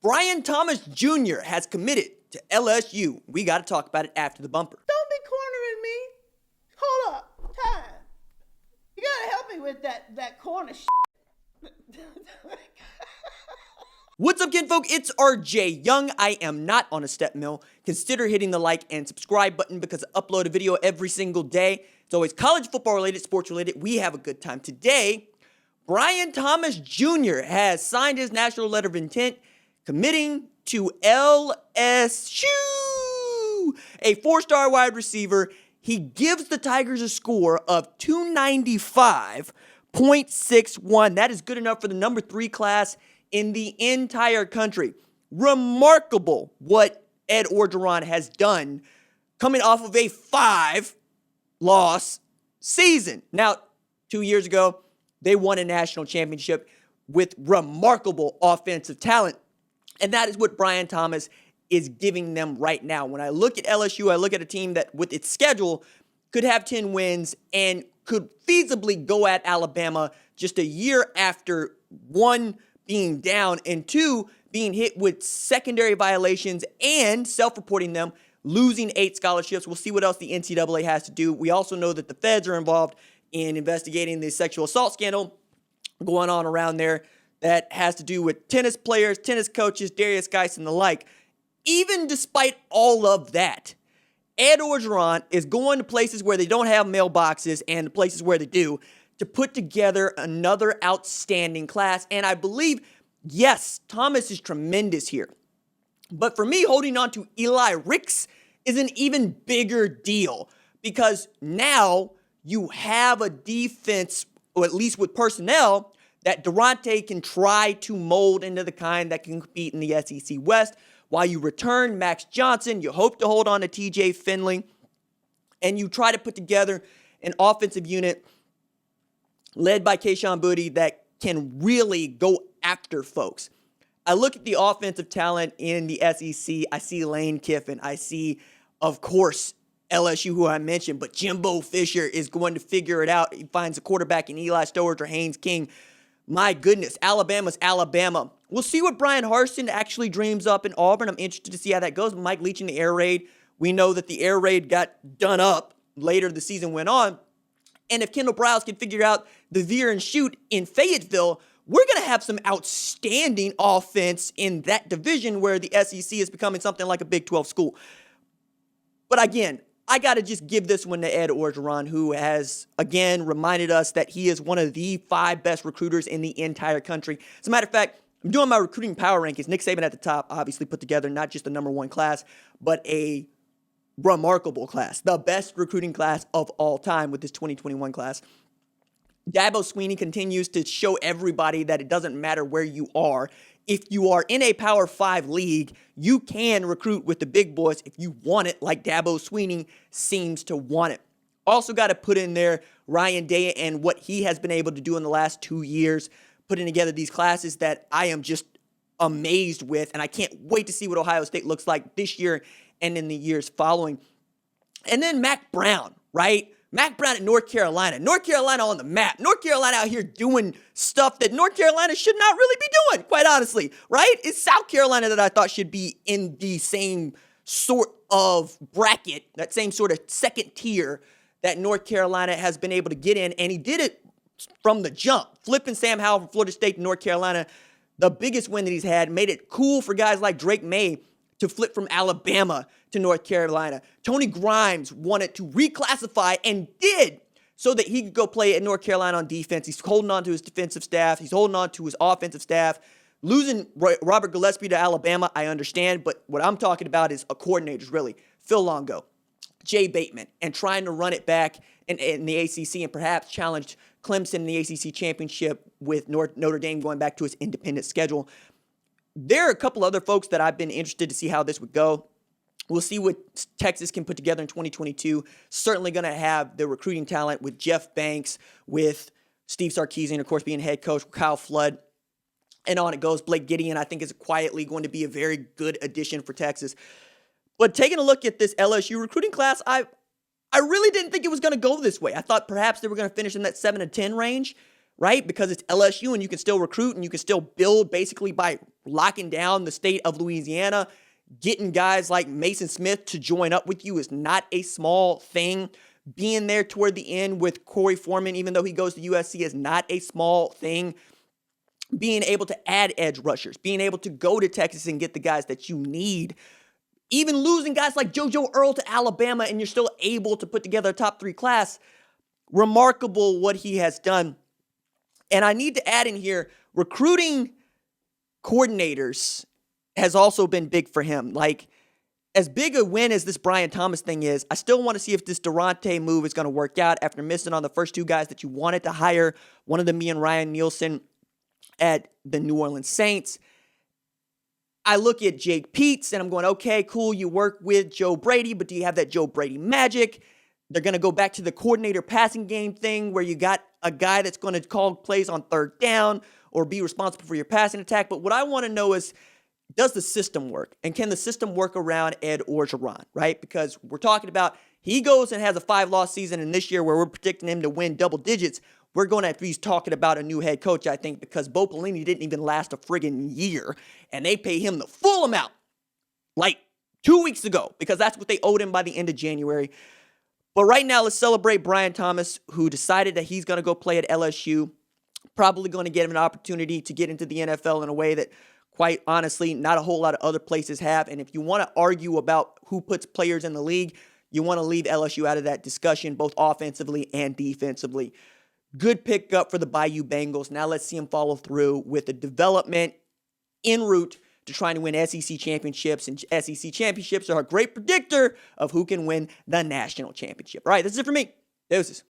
Brian Thomas Jr. has committed to LSU. We got to talk about it after the bumper. Don't be cornering me. Hold up. Time. You got to help me with that corner shit. What's up, kinfolk? It's RJ Young. I am not on a step mill. Consider hitting the like and subscribe button because I upload a video every single day. It's always college football related, sports related. We have a good time. Today, Brian Thomas Jr. has signed his national letter of intent, committing to LSU, a four-star wide receiver. He gives the Tigers a score of 295.61. That is good enough for the number 3 class in the entire country. Remarkable what Ed Orgeron has done coming off of a 5-loss season. Now, 2 years ago, they won a national championship with remarkable offensive talent. And that is what Brian Thomas is giving them right now. When I look at LSU, I look at a team that with its schedule could have 10 wins and could feasibly go at Alabama just a year after, one, being down, and two, being hit with secondary violations and self-reporting them, losing 8 scholarships. We'll see what else the NCAA has to do. We also know that the feds are involved in investigating the sexual assault scandal going on around there that has to do with tennis players, tennis coaches, Darius Geis, and the like. Even despite all of that, Ed Orgeron is going to places where they don't have mailboxes and the places where they do to put together another outstanding class. And I believe, yes, Thomas is tremendous here. But for me, holding on to Eli Ricks is an even bigger deal because now you have a defense, or at least with personnel, that Durante can try to mold into the kind that can compete in the SEC West. While you return Max Johnson, you hope to hold on to TJ Finley, and you try to put together an offensive unit led by Kayshon Boutte that can really go after folks. I look at the offensive talent in the SEC. I see Lane Kiffin. I see, of course, LSU, who I mentioned, but Jimbo Fisher is going to figure it out. He finds a quarterback in Eli Stowers or Haynes King. My goodness, Alabama's Alabama. We'll see what Brian Harsin actually dreams up in Auburn. I'm interested to see how that goes. Mike Leach in the air raid. We know that the air raid got done up later the season went on. And if Kendall Browse can figure out the veer and shoot in Fayetteville, we're going to have some outstanding offense in that division where the SEC is becoming something like a Big 12 school. But again, I got to just give this one to Ed Orgeron, who has, again, reminded us that he is one of the 5 best recruiters in the entire country. As a matter of fact, I'm doing my recruiting power rankings. Nick Saban at the top, obviously put together not just the number 1 class, but a remarkable class, the best recruiting class of all time with this 2021 class. Dabo Swinney continues to show everybody that it doesn't matter where you are. If you are in a Power 5 league, you can recruit with the big boys if you want it, like Dabo Swinney seems to want it. Also got to put in there Ryan Day and what he has been able to do in the last 2 years, putting together these classes that I am just amazed with, and I can't wait to see what Ohio State looks like this year and in the years following. And then Mack Brown, right? Mack Brown at North Carolina. North Carolina on the map. North Carolina out here doing stuff that North Carolina should not really be doing, quite honestly, right? It's South Carolina that I thought should be in the same sort of bracket, that same sort of second tier that North Carolina has been able to get in, and he did it from the jump. Flipping Sam Howell from Florida State to North Carolina, the biggest win that he's had, made it cool for guys like Drake May to flip from Alabama to North Carolina. Tony Grimes wanted to reclassify and did so that he could go play at North Carolina on defense. He's holding on to his defensive staff. He's holding on to his offensive staff. Losing Robert Gillespie to Alabama, I understand, but what I'm talking about is coordinators, really. Phil Longo, Jay Bateman, and trying to run it back in the ACC and perhaps challenge Clemson in the ACC championship with Notre Dame going back to its independent schedule. There are a couple other folks that I've been interested to see how this would go. We'll see what Texas can put together in 2022. Certainly going to have the recruiting talent with Jeff Banks, with Steve Sarkisian, of course, being head coach, Kyle Flood, and on it goes. Blake Gideon, I think, is quietly going to be a very good addition for Texas. But taking a look at this LSU recruiting class, I really didn't think it was going to go this way. I thought perhaps they were going to finish in that 7 to 10 range, right? Because it's LSU and you can still recruit and you can still build basically by locking down the state of Louisiana, getting guys like Mason Smith to join up with you is not a small thing. Being there toward the end with Corey Foreman, even though he goes to USC, is not a small thing. Being able to add edge rushers, being able to go to Texas and get the guys that you need, even losing guys like JoJo Earl to Alabama, and you're still able to put together a top 3 class. Remarkable what he has done. And I need to add in here, recruiting coordinators has also been big for him. Like, as big a win as this Brian Thomas thing is, I still want to see if this Durante move is going to work out after missing on the first 2 guys that you wanted to hire, one of them being Ryan Nielsen at the New Orleans Saints. I look at Jake Peets and I'm going, okay, cool, you work with Joe Brady, but do you have that Joe Brady magic? They're going to go back to the coordinator passing game thing where you got a guy that's going to call plays on 3rd down or be responsible for your passing attack. But what I want to know is, does the system work? And can the system work around Ed Orgeron, right? Because we're talking about he goes and has a 5-loss season, and this year where we're predicting him to win double digits, we're going to be talking about a new head coach, I think, because Bo Pelini didn't even last a friggin' year, and they pay him the full amount like 2 weeks ago because that's what they owed him by the end of January. But right now, let's celebrate Brian Thomas, who decided that he's going to go play at LSU, probably going to get him an opportunity to get into the NFL in a way that, quite honestly, not a whole lot of other places have. And if you want to argue about who puts players in the league, you want to leave LSU out of that discussion, both offensively and defensively. Good pickup for the Bayou Bengals. Now let's see him follow through with the development en route to trying to win SEC championships. And SEC championships are a great predictor of who can win the national championship. All right, this is it for me. Deuces.